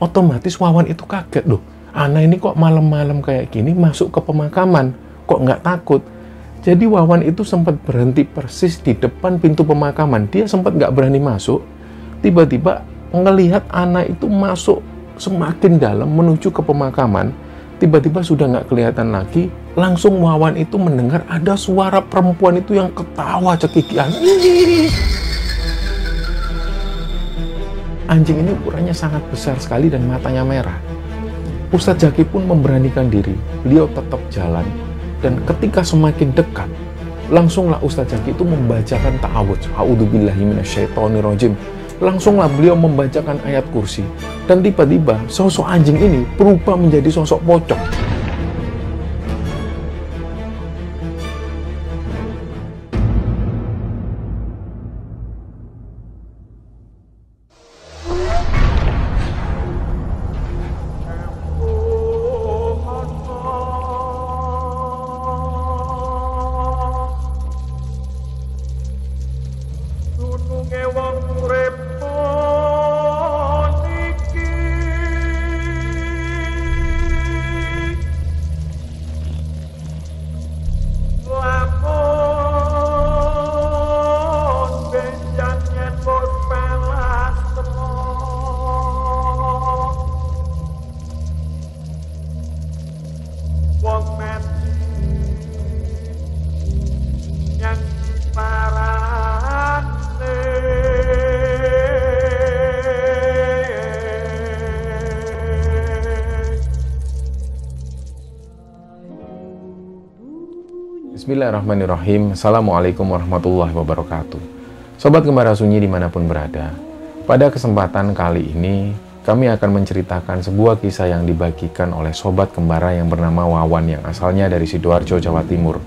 Otomatis Wawan itu kaget, loh, anak ini kok malam-malam kayak gini masuk ke pemakaman, kok nggak takut? Jadi Wawan itu sempat berhenti persis di depan pintu pemakaman. Dia sempat nggak berani masuk. Tiba-tiba ngelihat anak itu masuk semakin dalam menuju ke pemakaman. Tiba-tiba sudah nggak kelihatan lagi. Langsung Wawan itu mendengar ada suara perempuan itu yang ketawa cekikian. Anjing ini ukurannya sangat besar sekali dan matanya merah. Ustadz Zaki pun memberanikan diri. Beliau tetap jalan. Dan ketika semakin dekat, langsunglah Ustadz Zaki itu membacakan ta'awudz. A'udzubillahi minasyaitonirrajim. Langsunglah beliau membacakan ayat kursi. Dan tiba-tiba sosok anjing ini berubah menjadi sosok pocong. Bismillahirrahmanirrahim. Assalamualaikum warahmatullahi wabarakatuh. Sobat Gembara Sunyi dimanapun berada, pada kesempatan kali ini kami akan menceritakan sebuah kisah yang dibagikan oleh Sobat Gembara yang bernama Wawan yang asalnya dari Sidoarjo, Jawa Timur.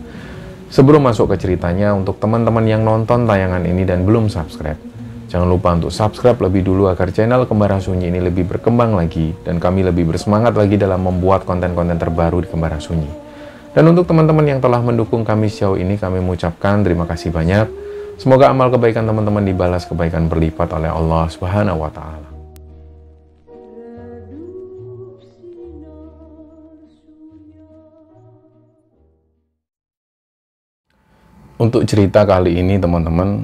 Sebelum masuk ke ceritanya, untuk teman-teman yang nonton tayangan ini dan belum subscribe, jangan lupa untuk subscribe lebih dulu agar channel Gembara Sunyi ini lebih berkembang lagi dan kami lebih bersemangat lagi dalam membuat konten-konten terbaru di Gembara Sunyi. Dan untuk teman-teman yang telah mendukung kami sejauh ini, kami mengucapkan terima kasih banyak. Semoga amal kebaikan teman-teman dibalas kebaikan berlipat oleh Allah Subhanahu wa Ta'ala. Untuk cerita kali ini, teman-teman,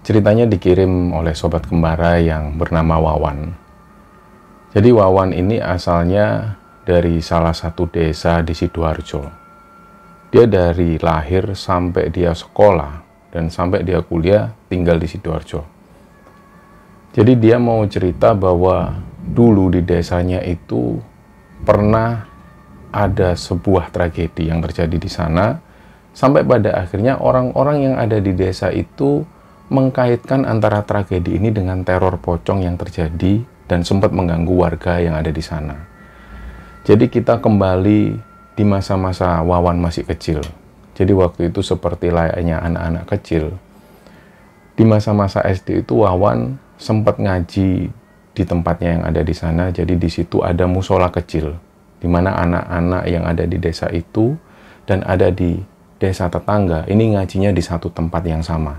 ceritanya dikirim oleh Sobat Gembara yang bernama Wawan. Jadi Wawan ini asalnya dari salah satu desa di Sidoarjo. Dia dari lahir sampai dia sekolah dan sampai dia kuliah tinggal di Sidoarjo. Jadi dia mau cerita bahwa dulu di desanya itu pernah ada sebuah tragedi yang terjadi di sana, sampai pada akhirnya orang-orang yang ada di desa itu mengkaitkan antara tragedi ini dengan teror pocong yang terjadi dan sempat mengganggu warga yang ada di sana. Jadi kita kembali di masa-masa Wawan masih kecil. Jadi waktu itu seperti layaknya anak-anak kecil. Di masa-masa SD itu Wawan sempat ngaji di tempatnya yang ada di sana. Jadi di situ ada musola kecil, di mana anak-anak yang ada di desa itu dan ada di desa tetangga ini ngajinya di satu tempat yang sama.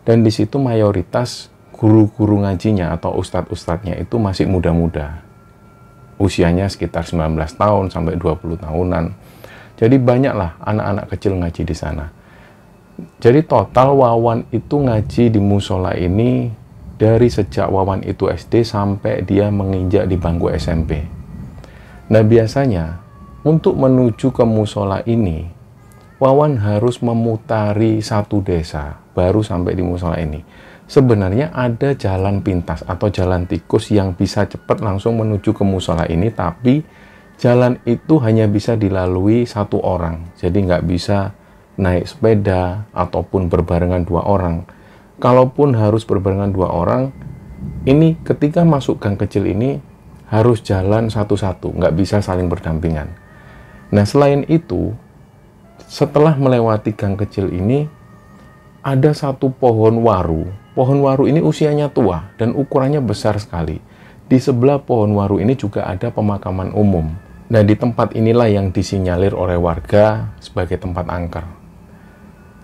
Dan di situ mayoritas guru-guru ngajinya atau ustadz-ustadznya itu masih muda-muda. Usianya sekitar 19 tahun sampai 20 tahunan. Jadi banyaklah anak-anak kecil ngaji di sana. Jadi total Wawan itu ngaji di musola ini dari sejak Wawan itu SD sampai dia menginjak di bangku SMP. Nah biasanya untuk menuju ke musola ini, Wawan harus memutari satu desa baru sampai di musola ini. Sebenarnya ada jalan pintas atau jalan tikus yang bisa cepat langsung menuju ke musola ini, tapi jalan itu hanya bisa dilalui satu orang. Jadi nggak bisa naik sepeda ataupun berbarengan dua orang. Kalaupun harus berbarengan dua orang, ini ketika masuk gang kecil ini harus jalan satu-satu, nggak bisa saling berdampingan. Nah selain itu, setelah melewati gang kecil ini, ada satu pohon waru. Pohon waru ini usianya tua dan ukurannya besar sekali. Di sebelah pohon waru ini juga ada pemakaman umum. Nah, di tempat inilah yang disinyalir oleh warga sebagai tempat angker.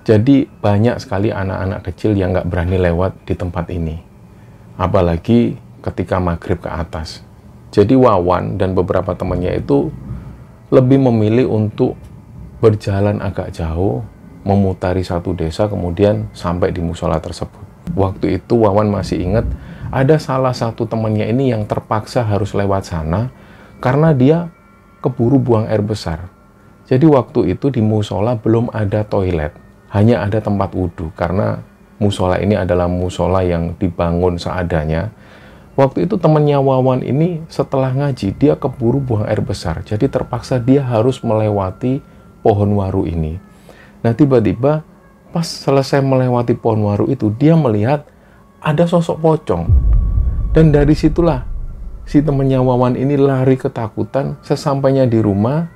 Jadi, banyak sekali anak-anak kecil yang nggak berani lewat di tempat ini. Apalagi ketika maghrib ke atas. Jadi Wawan dan beberapa temannya itu lebih memilih untuk berjalan agak jauh, memutari satu desa, kemudian sampai di musola tersebut. Waktu itu Wawan masih ingat ada salah satu temannya ini yang terpaksa harus lewat sana karena dia keburu buang air besar. Jadi waktu itu di musola belum ada toilet, hanya ada tempat wudhu karena musola ini adalah musola yang dibangun seadanya. Waktu itu temannya Wawan ini setelah ngaji, dia keburu buang air besar. Jadi terpaksa dia harus melewati pohon waru ini. Nah tiba-tiba pas selesai melewati pohon waru itu, dia melihat ada sosok pocong. Dan dari situlah si temannya Wawan ini lari ketakutan. Sesampainya di rumah,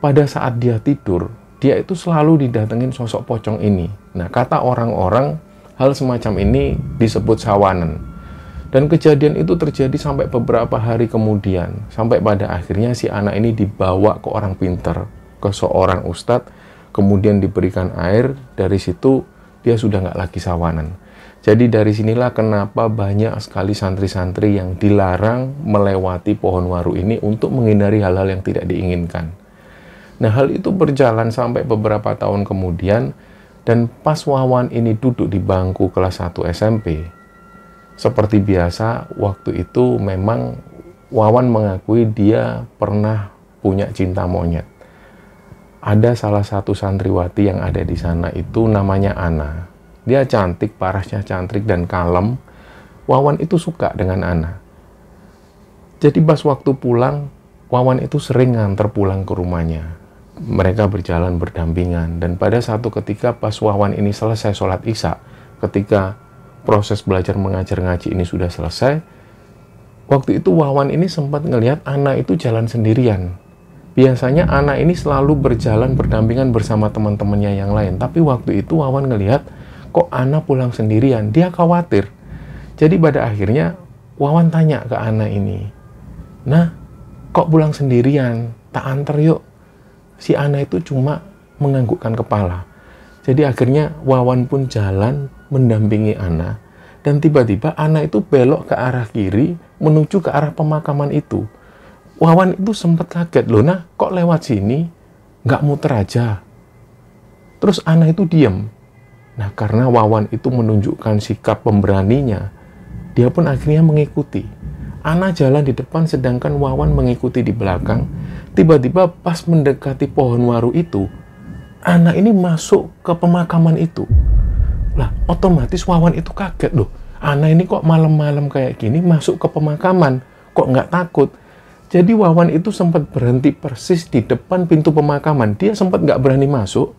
pada saat dia tidur, dia itu selalu didatengin sosok pocong ini. Nah kata orang-orang, hal semacam ini disebut sawanan. Dan kejadian itu terjadi sampai beberapa hari kemudian. Sampai pada akhirnya si anak ini dibawa ke orang pintar, ke seorang ustadz, kemudian diberikan air. Dari situ dia sudah nggak lagi sawanan. Jadi dari sinilah kenapa banyak sekali santri-santri yang dilarang melewati pohon waru ini untuk menghindari hal-hal yang tidak diinginkan. Nah hal itu berjalan sampai beberapa tahun kemudian. Dan pas Wawan ini duduk di bangku kelas 1 SMP, seperti biasa, waktu itu memang Wawan mengakui dia pernah punya cinta monyet. Ada salah satu santriwati yang ada di sana itu namanya Ana. Dia cantik, parasnya cantik dan kalem. Wawan itu suka dengan Ana. Jadi pas waktu pulang, Wawan itu sering nganter pulang ke rumahnya. Mereka berjalan berdampingan. Dan pada satu ketika pas Wawan ini selesai sholat isya, ketika proses belajar mengajar ngaji ini sudah selesai, waktu itu Wawan ini sempat ngelihat Ana itu jalan sendirian. Biasanya Ana ini selalu berjalan berdampingan bersama teman-temannya yang lain, tapi waktu itu Wawan ngelihat kok Ana pulang sendirian. Dia khawatir. Jadi pada akhirnya Wawan tanya ke Ana ini, "Nah, kok pulang sendirian? Tak antar yuk." Si Ana itu cuma menganggukkan kepala. Jadi akhirnya Wawan pun jalan mendampingi Ana. Dan tiba-tiba Ana itu belok ke arah kiri menuju ke arah pemakaman itu. Wawan itu sempat kaget, loh nah kok lewat sini nggak muter aja. Terus Ana itu diam. Nah karena Wawan itu menunjukkan sikap pemberaninya, dia pun akhirnya mengikuti. Ana jalan di depan sedangkan Wawan mengikuti di belakang. Tiba-tiba pas mendekati pohon waru itu, Ana ini masuk ke pemakaman itu. Lah, otomatis Wawan itu kaget loh. Ana ini kok malam-malam kayak gini masuk ke pemakaman, kok nggak takut? Jadi Wawan itu sempat berhenti persis di depan pintu pemakaman. Dia sempat nggak berani masuk.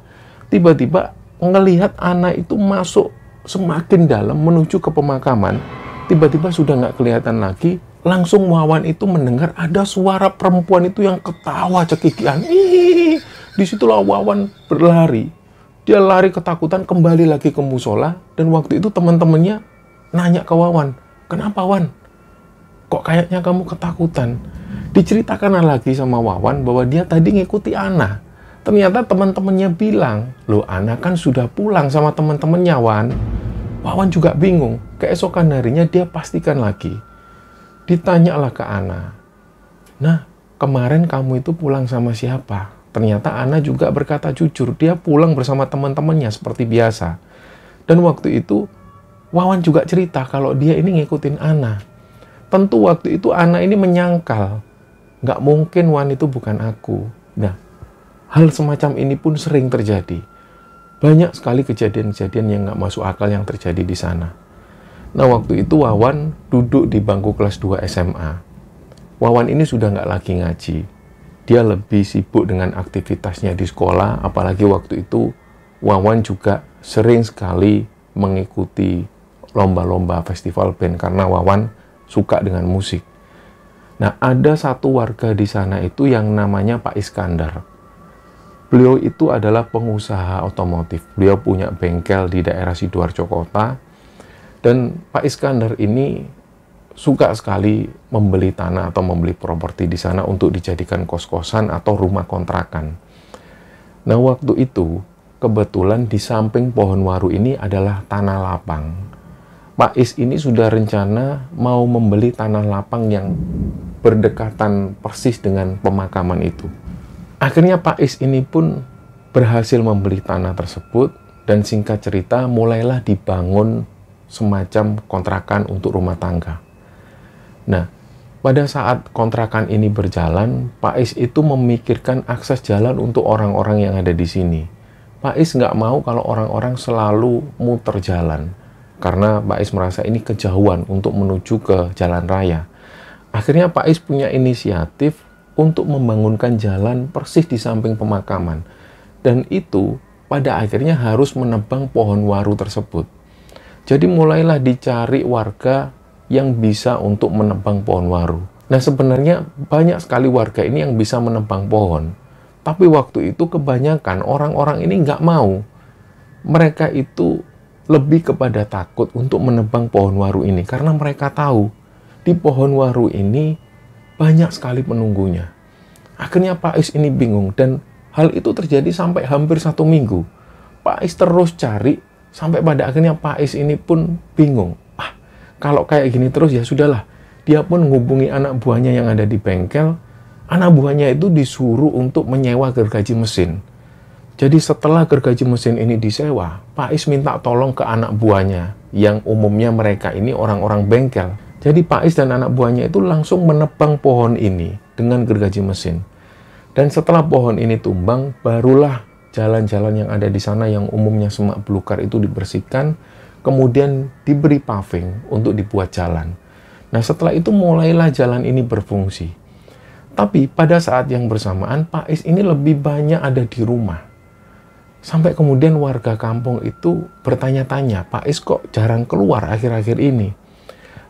Tiba-tiba ngelihat Ana itu masuk semakin dalam menuju ke pemakaman. Tiba-tiba sudah nggak kelihatan lagi. Langsung Wawan itu mendengar ada suara perempuan itu yang ketawa cekikian. Disitulah Wawan berlari. Dia lari ketakutan kembali lagi ke musola. Dan waktu itu teman-temannya nanya ke Wawan, "Kenapa Wan? Kok kayaknya kamu ketakutan?" Diceritakan lagi sama Wawan bahwa dia tadi ngikuti Ana. Ternyata teman-temannya bilang, "Loh Ana kan sudah pulang sama teman-temannya Wan." Wawan juga bingung. Keesokan harinya dia pastikan lagi. Ditanyalah ke Ana, "Nah, kemarin kamu itu pulang sama siapa?" Ternyata Ana juga berkata jujur, dia pulang bersama teman-temannya seperti biasa. Dan waktu itu, Wawan juga cerita kalau dia ini ngikutin Ana. Tentu waktu itu Ana ini menyangkal, nggak mungkin Wan itu bukan aku. Nah, hal semacam ini pun sering terjadi. Banyak sekali kejadian-kejadian yang nggak masuk akal yang terjadi di sana. Nah, waktu itu Wawan duduk di bangku kelas 2 SMA. Wawan ini sudah nggak lagi ngaji. Dia lebih sibuk dengan aktivitasnya di sekolah, apalagi waktu itu Wawan juga sering sekali mengikuti lomba-lomba festival band karena Wawan suka dengan musik. Nah, ada satu warga di sana itu yang namanya Pak Iskandar. Beliau itu adalah pengusaha otomotif. Beliau punya bengkel di daerah Sidoarjo Kota. Dan Pak Iskandar ini suka sekali membeli tanah atau membeli properti di sana untuk dijadikan kos-kosan atau rumah kontrakan. Nah, waktu itu kebetulan di samping pohon waru ini adalah tanah lapang. Pak Is ini sudah rencana mau membeli tanah lapang yang berdekatan persis dengan pemakaman itu. Akhirnya Pak Is ini pun berhasil membeli tanah tersebut, dan singkat cerita mulailah dibangun semacam kontrakan untuk rumah tangga. Nah, pada saat kontrakan ini berjalan, Pak Is itu memikirkan akses jalan untuk orang-orang yang ada di sini. Pak Is nggak mau kalau orang-orang selalu muter jalan, karena Pak Is merasa ini kejauhan untuk menuju ke jalan raya. Akhirnya Pak Is punya inisiatif untuk membangunkan jalan persis di samping pemakaman. Dan itu pada akhirnya harus menebang pohon waru tersebut. Jadi mulailah dicari warga yang bisa untuk menebang pohon waru. Nah, sebenarnya banyak sekali warga ini yang bisa menebang pohon. Tapi waktu itu kebanyakan orang-orang ini nggak mau. Mereka itu lebih kepada takut untuk menebang pohon waru ini. Karena mereka tahu di pohon waru ini banyak sekali penunggunya. Akhirnya Pak Is ini bingung, dan hal itu terjadi sampai hampir 1 minggu. Pak Is terus cari, sampai pada akhirnya Pak Is ini pun bingung. Kalau kayak gini terus ya sudahlah. Dia pun menghubungi anak buahnya yang ada di bengkel. Anak buahnya itu disuruh untuk menyewa gergaji mesin. Jadi setelah gergaji mesin ini disewa, Pak Is minta tolong ke anak buahnya, yang umumnya mereka ini orang-orang bengkel. Jadi Pak Is dan anak buahnya itu langsung menebang pohon ini dengan gergaji mesin. Dan setelah pohon ini tumbang, barulah jalan-jalan yang ada di sana yang umumnya semak belukar itu dibersihkan, kemudian diberi paving untuk dibuat jalan. Nah, setelah itu mulailah jalan ini berfungsi. Tapi pada saat yang bersamaan, Pak Is ini lebih banyak ada di rumah. Sampai kemudian warga kampung itu bertanya-tanya, Pak Is kok jarang keluar akhir-akhir ini?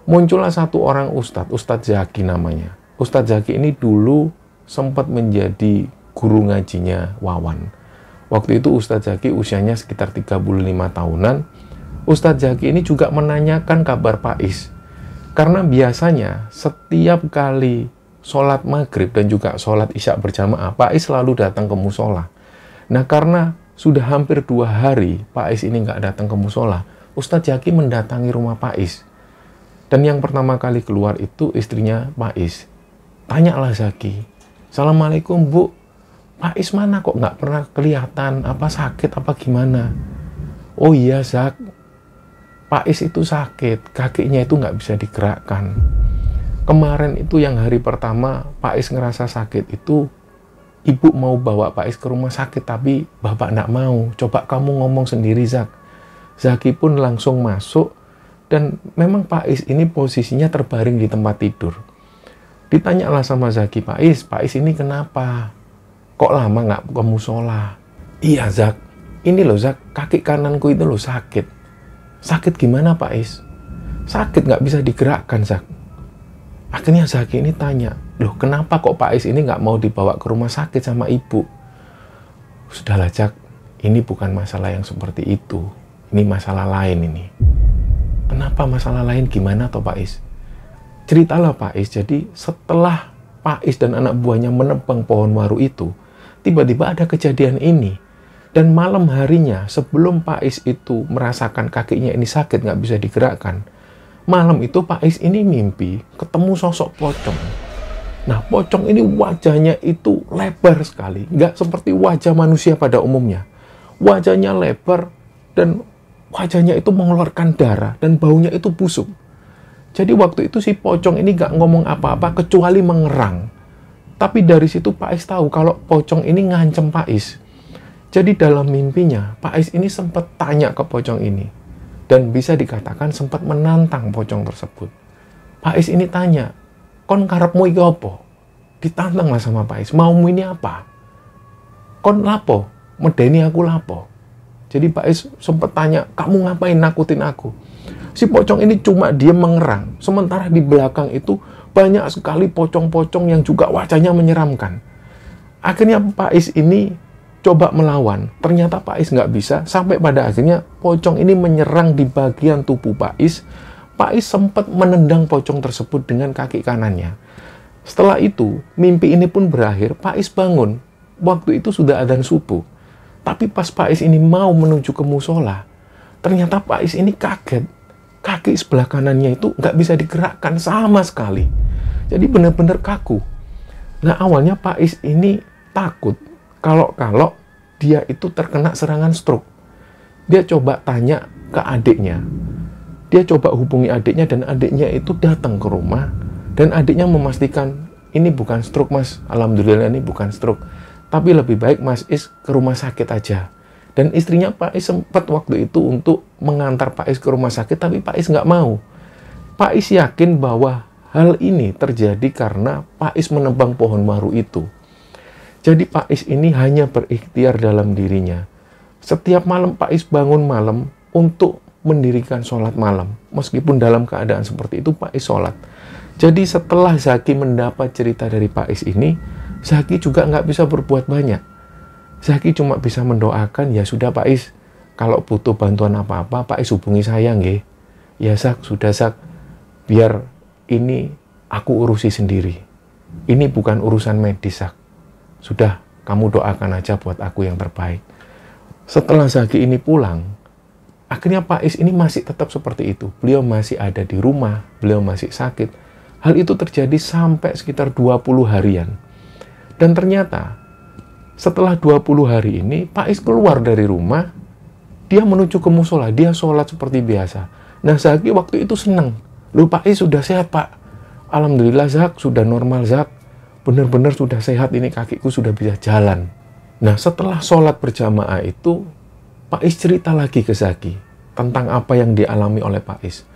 Muncullah satu orang Ustadz Zaki namanya. Ustadz Zaki ini dulu sempat menjadi guru ngajinya Wawan. Waktu itu Ustadz Zaki usianya sekitar 35 tahunan. Ustadz Zaki ini juga menanyakan kabar Pak Is. Karena biasanya setiap kali sholat maghrib dan juga sholat isya berjamaah, Pak Is selalu datang ke musola. Nah, karena sudah hampir 2 hari Pak Is ini nggak datang ke musola, Ustadz Zaki mendatangi rumah Pak Is. Dan yang pertama kali keluar itu istrinya Pak Is. Tanyalah Zaki, "Assalamualaikum Bu, Pak Is mana kok nggak pernah kelihatan? Apa sakit apa gimana?" "Oh iya Zak, Pak Is itu sakit, kakinya itu nggak bisa digerakkan. Kemarin itu yang hari pertama Pak Is ngerasa sakit itu, Ibu mau bawa Pak Is ke rumah sakit, tapi Bapak nggak mau. Coba kamu ngomong sendiri Zak." Zaki pun langsung masuk, dan memang Pak Is ini posisinya terbaring di tempat tidur. Ditanyalah sama Zaki, Pak Is ini kenapa? Kok lama nggak ke musola?" "Iya Zak, ini loh Zak, kaki kananku itu loh sakit." "Sakit gimana Pak Is?" "Sakit nggak bisa digerakkan Zak." Akhirnya Zaki ini tanya, "Loh kenapa kok Pak Is ini nggak mau dibawa ke rumah sakit sama ibu?" "Sudahlah Zak, ini bukan masalah yang seperti itu. Ini masalah lain ini." "Kenapa masalah lain gimana toh Pak Is?" Ceritalah Pak Is, jadi setelah Pak Is dan anak buahnya menebang pohon waru itu, tiba-tiba ada kejadian ini. Dan malam harinya, sebelum Pak Is itu merasakan kakinya ini sakit, nggak bisa digerakkan, malam itu Pak Is ini mimpi ketemu sosok pocong. Nah, pocong ini wajahnya itu lebar sekali, nggak seperti wajah manusia pada umumnya. Wajahnya lebar, dan wajahnya itu mengeluarkan darah, dan baunya itu busuk. Jadi waktu itu si pocong ini nggak ngomong apa-apa kecuali mengerang. Tapi dari situ Pak Is tahu kalau pocong ini ngancem Pak Is. Jadi dalam mimpinya, Pak Is ini sempat tanya ke pocong ini. Dan bisa dikatakan sempat menantang pocong tersebut. Pak Is ini tanya, "Kon karepmu iki apa?" Ditantang lah sama Pak Is, "Maumu ini apa? Kon lapo? Medeni aku lapo?" Jadi Pak Is sempat tanya, "Kamu ngapain nakutin aku?" Si pocong ini cuma dia mengerang. Sementara di belakang itu banyak sekali pocong-pocong yang juga wajahnya menyeramkan. Akhirnya Pak Is ini coba melawan. Ternyata Pak Is nggak bisa. Sampai pada akhirnya pocong ini menyerang di bagian tubuh Pak Is. Pak Is sempat menendang pocong tersebut dengan kaki kanannya. Setelah itu, mimpi ini pun berakhir. Pak Is bangun. Waktu itu sudah adzan subuh. Tapi pas Pak Is ini mau menuju ke musola, ternyata Pak Is ini kaget. Kaki sebelah kanannya itu nggak bisa digerakkan sama sekali. Jadi benar-benar kaku. Nah, awalnya Pak Is ini takut kalau dia itu terkena serangan stroke. Dia coba tanya ke adiknya. Dia coba hubungi adiknya dan adiknya itu datang ke rumah dan adiknya memastikan ini bukan stroke, Mas. Alhamdulillah ini bukan stroke. Tapi lebih baik Mas Is ke rumah sakit aja. Dan istrinya Pak Is sempat waktu itu untuk mengantar Pak Is ke rumah sakit, tapi Pak Is nggak mau. Pak Is yakin bahwa hal ini terjadi karena Pak Is menebang pohon waru itu. Jadi Pak Is ini hanya berikhtiar dalam dirinya. Setiap malam Pak Is bangun malam untuk mendirikan sholat malam. Meskipun dalam keadaan seperti itu Pak Is sholat. Jadi setelah Zaki mendapat cerita dari Pak Is ini, Zaki juga nggak bisa berbuat banyak. Zaki cuma bisa mendoakan, ya sudah Pak Is, kalau butuh bantuan apa-apa, Pak Is hubungi saya, nggih. Ya Zak, sudah Zak, biar ini aku urusi sendiri. Ini bukan urusan medis, Zak. Sudah, kamu doakan aja buat aku yang terbaik. Setelah Zaki ini pulang, akhirnya Pak Is ini masih tetap seperti itu. Beliau masih ada di rumah, beliau masih sakit. Hal itu terjadi sampai sekitar 20 harian. Dan ternyata, setelah 20 hari ini, Pak Is keluar dari rumah, dia menuju ke musola, dia sholat seperti biasa. Nah, Zaki waktu itu senang. Loh, Pak Is sudah sehat, Pak. Alhamdulillah, Zak, sudah normal, Zak. Benar-benar sudah sehat, ini kakiku sudah bisa jalan. Nah, setelah sholat berjamaah itu, Pak Is cerita lagi ke Zaki tentang apa yang dialami oleh Pak Is.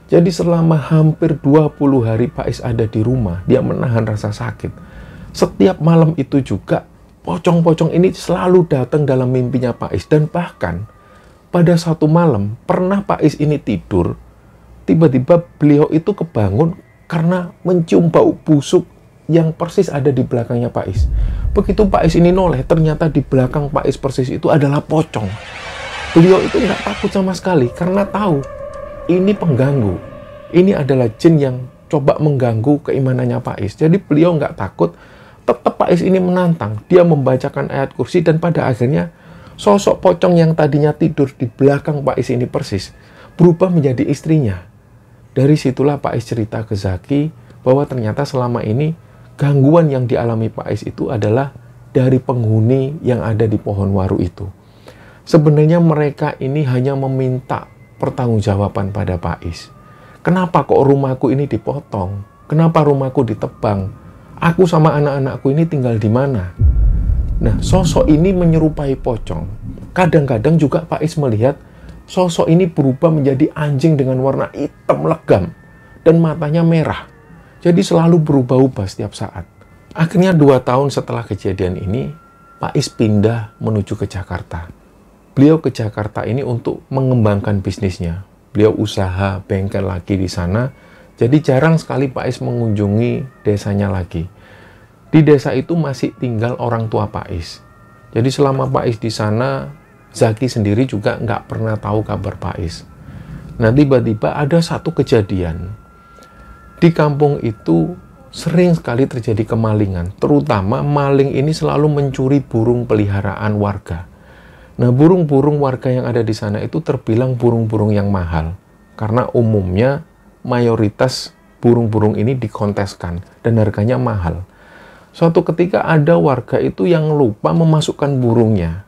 Jadi selama hampir 20 hari Pak Is ada di rumah, dia menahan rasa sakit. Setiap malam itu juga, pocong-pocong ini selalu datang dalam mimpinya Pak Is. Dan bahkan pada satu malam pernah Pak Is ini tidur, tiba-tiba beliau itu kebangun karena mencium bau busuk yang persis ada di belakangnya Pak Is. Begitu Pak Is ini noleh, ternyata di belakang Pak Is persis itu adalah pocong. Beliau itu nggak takut sama sekali karena tahu ini pengganggu. Ini adalah jin yang coba mengganggu keimanannya Pak Is. Jadi beliau nggak takut. Tetap Pak Is ini menantang, dia membacakan ayat kursi dan pada akhirnya sosok pocong yang tadinya tidur di belakang Pak Is ini persis berubah menjadi istrinya. Dari situlah Pak Is cerita ke Zaki bahwa ternyata selama ini gangguan yang dialami Pak Is itu adalah dari penghuni yang ada di pohon waru itu. Sebenarnya mereka ini hanya meminta pertanggungjawaban pada Pak Is. Kenapa kok rumahku ini dipotong? Kenapa rumahku ditebang? Aku sama anak-anakku ini tinggal di mana? Nah, sosok ini menyerupai pocong. Kadang-kadang juga Pak Is melihat sosok ini berubah menjadi anjing dengan warna hitam legam dan matanya merah. Jadi selalu berubah-ubah setiap saat. Akhirnya 2 tahun setelah kejadian ini, Pak Is pindah menuju ke Jakarta. Beliau ke Jakarta ini untuk mengembangkan bisnisnya. Beliau usaha bengkel lagi di sana. Jadi jarang sekali Pak Is mengunjungi desanya lagi. Di desa itu masih tinggal orang tua Pak Is. Jadi selama Pak Is di sana, Zaki sendiri juga nggak pernah tahu kabar Pak Is. Nah, tiba-tiba ada satu kejadian. Di kampung itu sering sekali terjadi kemalingan. Terutama maling ini selalu mencuri burung peliharaan warga. Nah, burung-burung warga yang ada di sana itu terbilang burung-burung yang mahal. Karena umumnya mayoritas burung-burung ini dikonteskan dan harganya mahal. Suatu ketika ada warga itu yang lupa memasukkan burungnya.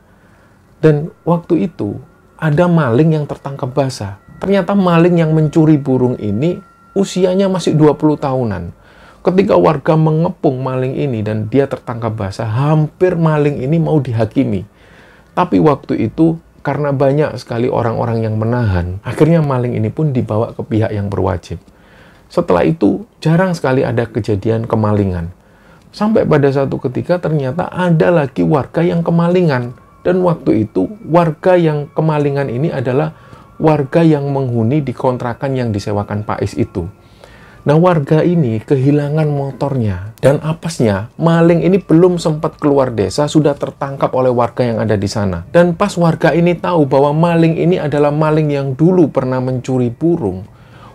Dan waktu itu ada maling yang tertangkap basah. Ternyata maling yang mencuri burung ini usianya masih 20 tahunan. Ketika warga mengepung maling ini dan dia tertangkap basah, hampir maling ini mau dihakimi. Tapi waktu itu karena banyak sekali orang-orang yang menahan, akhirnya maling ini pun dibawa ke pihak yang berwajib. Setelah itu, jarang sekali ada kejadian kemalingan. Sampai pada satu ketika ternyata ada lagi warga yang kemalingan. Dan waktu itu, warga yang kemalingan ini adalah warga yang menghuni di kontrakan yang disewakan Pak Is itu. Nah, warga ini kehilangan motornya. Dan apesnya, maling ini belum sempat keluar desa, sudah tertangkap oleh warga yang ada di sana. Dan pas warga ini tahu bahwa maling ini adalah maling yang dulu pernah mencuri burung,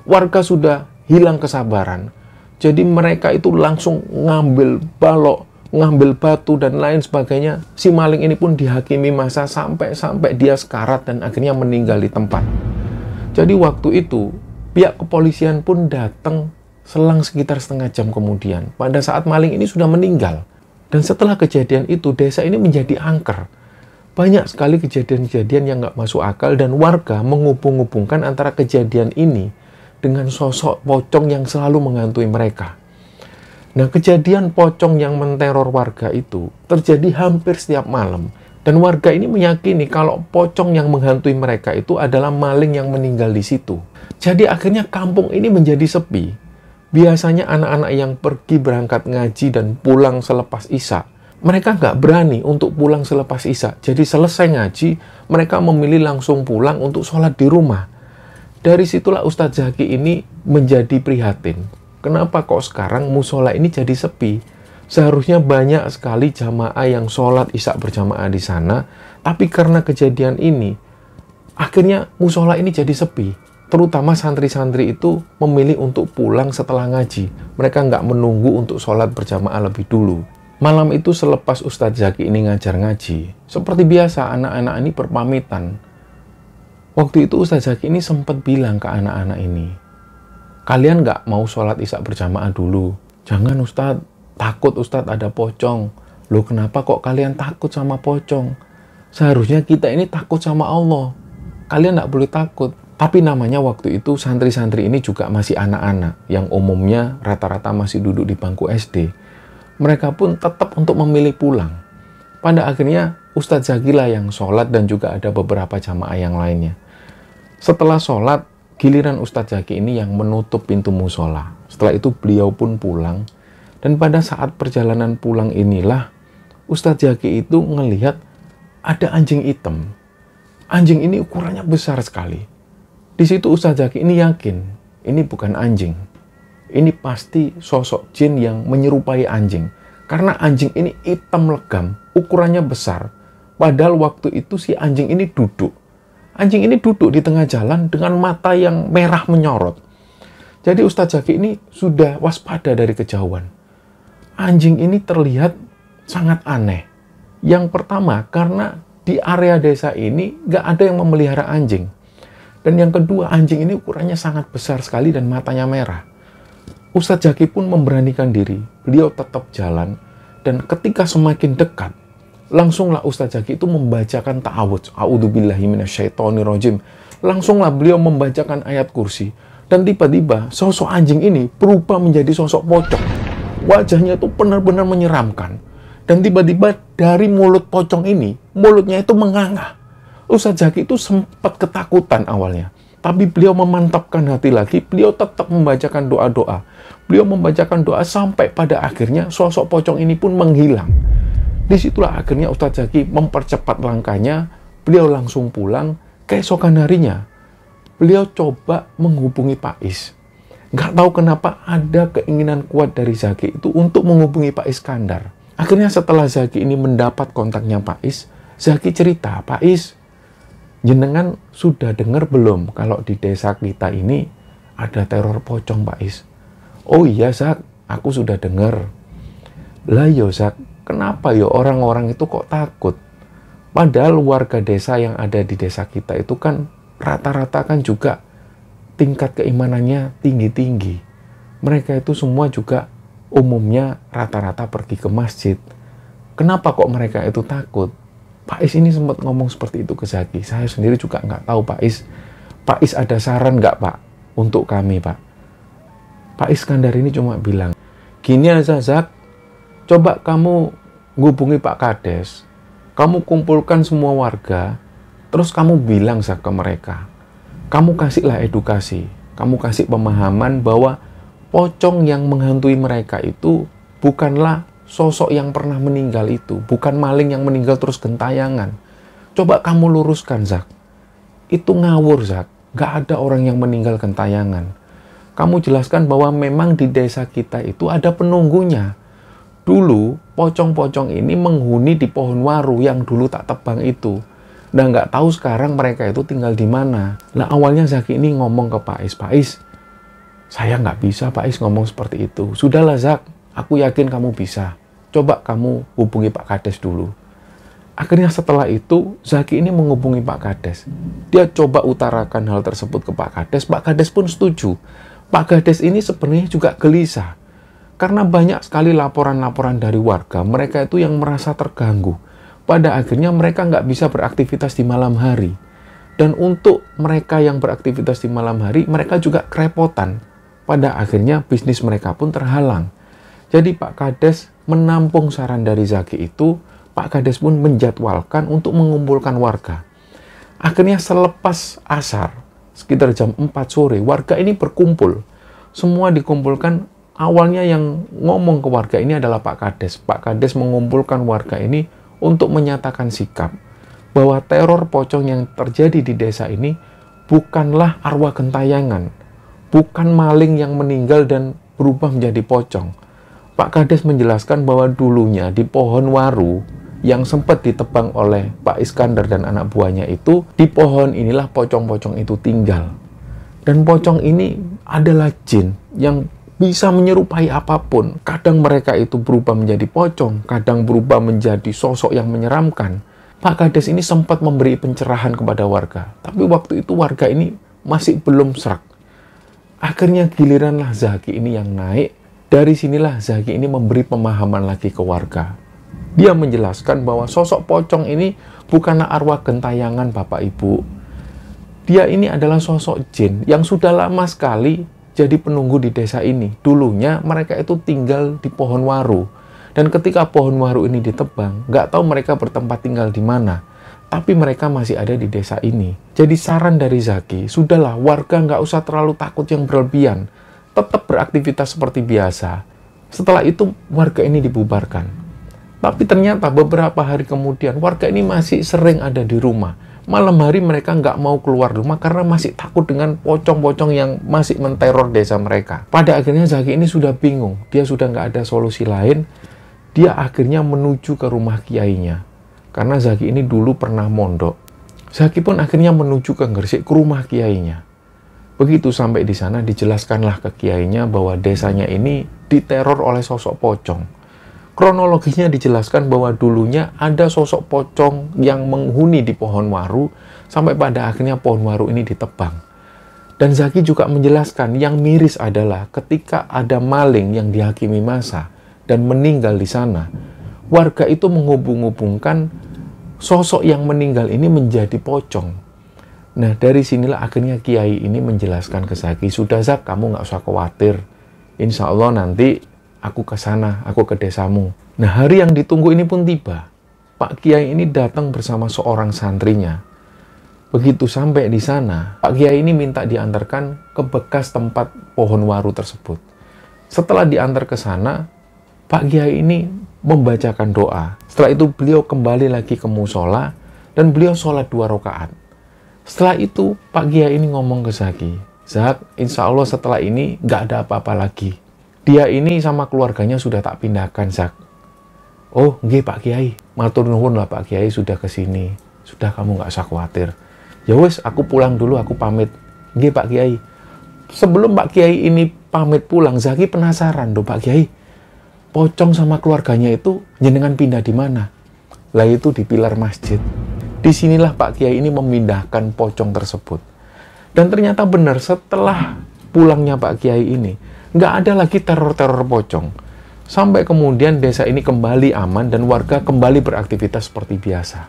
warga sudah hilang kesabaran. Jadi mereka itu langsung ngambil balok, ngambil batu, dan lain sebagainya. Si maling ini pun dihakimi masa sampai dia sekarat dan akhirnya meninggal di tempat. Jadi waktu itu, pihak kepolisian pun datang selang sekitar setengah jam kemudian, pada saat maling ini sudah meninggal. Dan setelah kejadian itu, desa ini menjadi angker. Banyak sekali kejadian-kejadian yang nggak masuk akal dan warga menghubung-hubungkan antara kejadian ini dengan sosok pocong yang selalu menghantui mereka. Nah, kejadian pocong yang menteror warga itu terjadi hampir setiap malam. Dan warga ini meyakini kalau pocong yang menghantui mereka itu adalah maling yang meninggal di situ. Jadi akhirnya kampung ini menjadi sepi. Biasanya anak-anak yang pergi berangkat ngaji dan pulang selepas isya, mereka nggak berani untuk pulang selepas isya. Jadi selesai ngaji, mereka memilih langsung pulang untuk sholat di rumah. Dari situlah Ustadz Zaki ini menjadi prihatin. Kenapa kok sekarang musola ini jadi sepi? Seharusnya banyak sekali jamaah yang sholat isya berjamaah di sana, tapi karena kejadian ini, akhirnya musola ini jadi sepi. Terutama santri-santri itu memilih untuk pulang setelah ngaji. Mereka nggak menunggu untuk sholat berjamaah lebih dulu. Malam itu selepas Ustadz Zaki ini ngajar ngaji, seperti biasa anak-anak ini berpamitan. Waktu itu Ustadz Zaki ini sempat bilang ke anak-anak ini, kalian nggak mau sholat isya berjamaah dulu? Jangan Ustadz, takut Ustadz ada pocong. Loh kenapa kok kalian takut sama pocong? Seharusnya kita ini takut sama Allah. Kalian nggak boleh takut. Tapi namanya waktu itu santri-santri ini juga masih anak-anak, yang umumnya rata-rata masih duduk di bangku SD. Mereka pun tetap untuk memilih pulang. Pada akhirnya Ustadz Zaki lah yang sholat dan juga ada beberapa jamaah yang lainnya. Setelah sholat, giliran Ustadz Zaki ini yang menutup pintu musola. Setelah itu beliau pun pulang. Dan pada saat perjalanan pulang inilah Ustadz Zaki itu ngelihat ada anjing hitam. Anjing ini ukurannya besar sekali. Di situ Ustadz Zaki ini yakin ini bukan anjing. Ini pasti sosok jin yang menyerupai anjing. Karena anjing ini hitam legam, ukurannya besar. Padahal waktu itu si anjing ini duduk. Anjing ini duduk di tengah jalan dengan mata yang merah menyorot. Jadi Ustadz Zaki ini sudah waspada dari kejauhan. Anjing ini terlihat sangat aneh. Yang pertama, karena di area desa ini nggak ada yang memelihara anjing. Dan yang kedua, anjing ini ukurannya sangat besar sekali dan matanya merah. Ustadz Zaki pun memberanikan diri. Beliau tetap jalan. Dan ketika semakin dekat, langsunglah Ustadz Zaki itu membacakan ta'awudz. A'udzubillahi minasyaitonirrajim. Langsunglah beliau membacakan ayat kursi. Dan tiba-tiba sosok anjing ini berubah menjadi sosok pocong. Wajahnya itu benar-benar menyeramkan. Dan tiba-tiba dari mulut pocong ini, mulutnya itu menganga. Ustadz Zaki itu sempat ketakutan awalnya. Tapi beliau memantapkan hati lagi, beliau tetap membacakan doa-doa. Beliau membacakan doa sampai pada akhirnya sosok pocong ini pun menghilang. Disitulah akhirnya Ustadz Zaki mempercepat langkahnya, beliau langsung pulang. Keesokan harinya, beliau coba menghubungi Pak Is. Nggak tahu kenapa ada keinginan kuat dari Zaki itu untuk menghubungi Pak Iskandar. Akhirnya setelah Zaki ini mendapat kontaknya Pak Is, Zaki cerita, Pak Is, jenengan sudah dengar belum kalau di desa kita ini ada teror pocong, Pak Is? Oh iya, Zak, aku sudah dengar. Lah yo, Zak, kenapa yo orang-orang itu kok takut? Padahal warga desa yang ada di desa kita itu kan rata-rata kan juga tingkat keimanannya tinggi-tinggi. Mereka itu semua juga umumnya rata-rata pergi ke masjid. Kenapa kok mereka itu takut? Pak Is ini sempat ngomong seperti itu ke Zaki. Saya sendiri juga nggak tahu, Pak Is. Pak Is ada saran nggak, Pak? Untuk kami, Pak. Pak Iskandar ini cuma bilang, gini aja, Zak. Coba kamu ngubungi Pak Kades. Kamu kumpulkan semua warga. Terus kamu bilang, Zak, ke mereka. Kamu kasihlah edukasi. Kamu kasih pemahaman bahwa pocong yang menghantui mereka itu bukanlah sosok yang pernah meninggal itu, bukan maling yang meninggal terus gentayangan. Coba kamu luruskan, Zak. Itu ngawur, Zak. Gak ada orang yang meninggal gentayangan. Kamu jelaskan bahwa memang di desa kita itu ada penunggunya. Dulu, pocong-pocong ini menghuni di pohon waru yang dulu tak tebang itu. Dan nggak tahu sekarang mereka itu tinggal di mana. Lah awalnya Zaki ini ngomong ke Pak Is, Pak Is, saya nggak bisa Pak Is ngomong seperti itu. Sudahlah Zak, aku yakin kamu bisa. Coba kamu hubungi Pak Kades dulu. Akhirnya setelah itu, Zaki ini menghubungi Pak Kades. Dia coba utarakan hal tersebut ke Pak Kades. Pak Kades pun setuju. Pak Kades ini sebenarnya juga gelisah. Karena banyak sekali laporan-laporan dari warga, mereka itu yang merasa terganggu. Pada akhirnya mereka nggak bisa beraktivitas di malam hari. Dan untuk mereka yang beraktivitas di malam hari, mereka juga kerepotan. Pada akhirnya bisnis mereka pun terhalang. Jadi Pak Kades menampung saran dari Zaki itu, Pak Kades pun menjadwalkan untuk mengumpulkan warga. Akhirnya selepas asar, sekitar jam 4 sore, warga ini berkumpul. Semua dikumpulkan, awalnya yang ngomong ke warga ini adalah Pak Kades. Pak Kades mengumpulkan warga ini untuk menyatakan sikap bahwa teror pocong yang terjadi di desa ini bukanlah arwah gentayangan, bukan maling yang meninggal dan berubah menjadi pocong. Pak Kades menjelaskan bahwa dulunya di pohon waru yang sempat ditebang oleh Pak Iskandar dan anak buahnya itu, di pohon inilah pocong-pocong itu tinggal. Dan pocong ini adalah jin yang bisa menyerupai apapun. Kadang mereka itu berubah menjadi pocong, kadang berubah menjadi sosok yang menyeramkan. Pak Kades ini sempat memberi pencerahan kepada warga, tapi waktu itu warga ini masih belum serak. Akhirnya giliranlah Zaki ini yang naik. Dari sinilah Zaki ini memberi pemahaman lagi ke warga. Dia menjelaskan bahwa sosok pocong ini bukanlah arwah gentayangan Bapak Ibu. Dia ini adalah sosok jin yang sudah lama sekali jadi penunggu di desa ini. Dulunya mereka itu tinggal di pohon waru. Dan ketika pohon waru ini ditebang, nggak tahu mereka bertempat tinggal di mana. Tapi mereka masih ada di desa ini. Jadi saran dari Zaki, sudahlah warga nggak usah terlalu takut yang berlebihan. Tetap beraktivitas seperti biasa. Setelah itu warga ini dibubarkan. Tapi ternyata beberapa hari kemudian warga ini masih sering ada di rumah. Malam hari mereka nggak mau keluar rumah karena masih takut dengan pocong-pocong yang masih menteror desa mereka. Pada akhirnya Zaki ini sudah bingung. Dia sudah nggak ada solusi lain. Dia akhirnya menuju ke rumah kiainya. Karena Zaki ini dulu pernah mondok. Zaki pun akhirnya menuju ke Gresik ke rumah kiainya. Begitu sampai di sana dijelaskanlah ke kiainya bahwa desanya ini diteror oleh sosok pocong. Kronologisnya dijelaskan bahwa dulunya ada sosok pocong yang menghuni di pohon waru sampai pada akhirnya pohon waru ini ditebang. Dan Zaki juga menjelaskan yang miris adalah ketika ada maling yang dihakimi masa dan meninggal di sana, warga itu menghubung-hubungkan sosok yang meninggal ini menjadi pocong. Nah, dari sinilah akhirnya kiai ini menjelaskan ke Zaki, sudah Zak, kamu nggak usah khawatir. Insya Allah nanti aku ke sana, aku ke desamu. Nah, hari yang ditunggu ini pun tiba. Pak Kiai ini datang bersama seorang santrinya. Begitu sampai di sana, Pak Kiai ini minta diantarkan ke bekas tempat pohon waru tersebut. Setelah diantar ke sana, Pak Kiai ini membacakan doa. Setelah itu beliau kembali lagi ke musola dan beliau sholat 2 rakaat. Setelah itu Pak Kiai ini ngomong ke Zaki, Zak, insya Allah setelah ini nggak ada apa-apa lagi. Dia ini sama keluarganya sudah tak pindahkan, Zak. Oh, nggih Pak Kiai. Matur nuwun lah Pak Kiai sudah kesini. Sudah kamu nggak usah khawatir. Ya wes, aku pulang dulu, aku pamit. Nggih Pak Kiai. Sebelum Pak Kiai ini pamit pulang, Zaki penasaran, doh Pak Kiai. Pocong sama keluarganya itu jenengan pindah di mana? Lah itu di pilar masjid. Disinilah Pak Kiai ini memindahkan pocong tersebut. Dan ternyata benar setelah pulangnya Pak Kiai ini, nggak ada lagi teror-teror pocong. Sampai kemudian desa ini kembali aman dan warga kembali beraktivitas seperti biasa.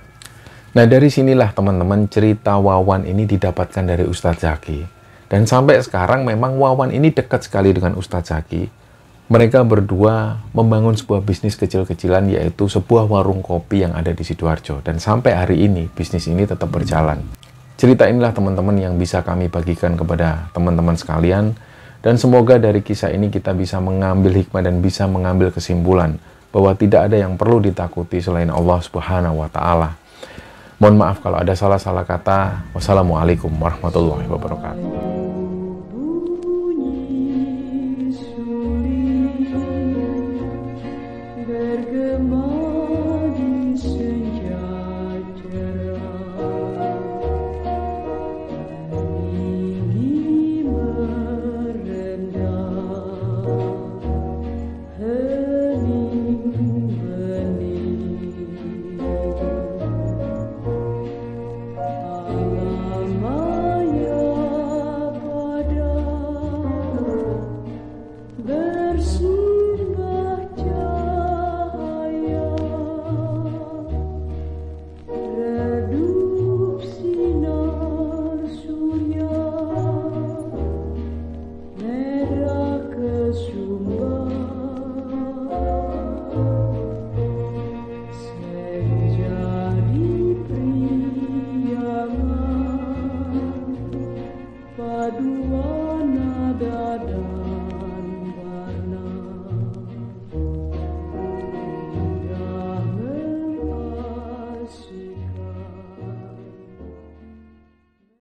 Nah, dari sinilah teman-teman cerita Wawan ini didapatkan dari Ustadz Zaki. Dan sampai sekarang memang Wawan ini dekat sekali dengan Ustadz Zaki. Mereka berdua membangun sebuah bisnis kecil-kecilan, yaitu sebuah warung kopi yang ada di Sidoarjo. Dan sampai hari ini, bisnis ini tetap berjalan. Cerita inilah teman-teman yang bisa kami bagikan kepada teman-teman sekalian. Dan semoga dari kisah ini kita bisa mengambil hikmah dan bisa mengambil kesimpulan bahwa tidak ada yang perlu ditakuti selain Allah Subhanahu wa Ta'ala. Mohon maaf kalau ada salah-salah kata. Wassalamualaikum warahmatullahi wabarakatuh.